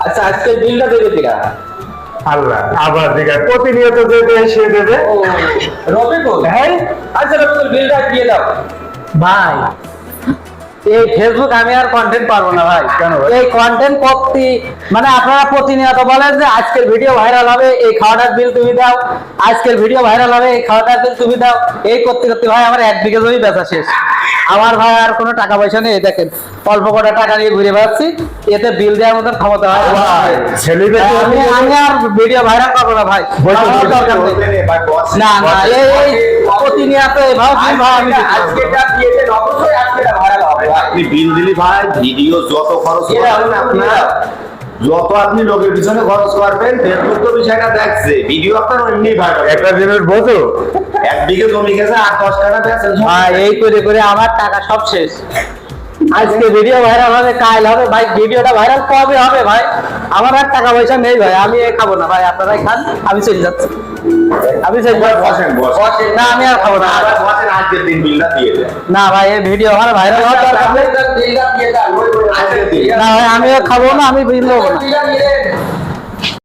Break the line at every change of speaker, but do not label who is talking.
আচ্ছা আজকে বিলটা দেবে কিনা?
আল্লাহ আবার দিকে প্রতিনিয়ত দেবে সে দেবে।
রবি বল
হ্যাঁ
আচ্ছা রবি বিলটা দিয়ে দাও
ভাই এই ফেসবুক আমি আর কন্টেন্ট পারবো না ভাই।
কেন ভাই?
এই কন্টেন্ট মানে আপনারা প্রতিনিয়ত বলেন যে আজকের ভিডিও ভাইরাল হবে, এই খাওয়াটার বিল তুমি দাও, আজকের ভিডিও ভাইরাল হবে, এই খাওয়াটার বিল তুমি দাও। এই করতে করতে ভাই আমার 1 বিঘা জমি বেচা শেষ। আমার ভাই আর কোনো টাকা পয়সা নেই। দেখেন অল্প কটা টাকা নিয়ে ঘুরে বেড়াচ্ছি, এতে বিল দেওয়ার মতন ক্ষমতা হয়
সেলিব্রিটি
আমি আর ভিডিও ভাইরাল করবো না ভাই। আমার দরকার নেই। না না এই প্রতিনিয়ত এভাবে ভাই আমি
আজকেটা দিয়েছেন অবশ্যই আজকেটা ভাইরাল হবে ভাই।
আপনি বিল দিলি ভাই, ভিডিও যত খরচ
এটা
করবেন
হলো
আপনার, যত আপনি লোকের পিছনে খরচ করবেন, ফেসবুক তো বিষয়টা দেখছে, ভিডিও আপনার এমনি ভাইরাল।
একটা জিনিস বোঝো,
1 বিঘে জমি গেছে 8-10 টাকা বেচেন।
ভাই এই করে করে আমার টাকা সব শেষ। আজকে ভিডিও ভাইরাল হবে, কাল হবে ভাই, ভিডিওটা ভাইরাল কবে হবে ভাই? আমার আর টাকা পয়সা নেই ভাই, আমি খাবো না ভাই, আপনারাই খান, আমি চলে যাচ্ছি। আমি চলে যাচ্ছি।
বসেন বসেন,
না আমি আর খাবো না।
আবার বসেন, আজকের দিন বিলটা দিয়ে দেন।
না ভাই এই ভিডিও আমার ভাইরাল হওয়ার দরকার নেই।
বিলটা দিয়ে দাও
আজকের দিন
না ভাই আমিও খাবো না, আমি বিল দেবো না।
বিলটা দিয়ে দেন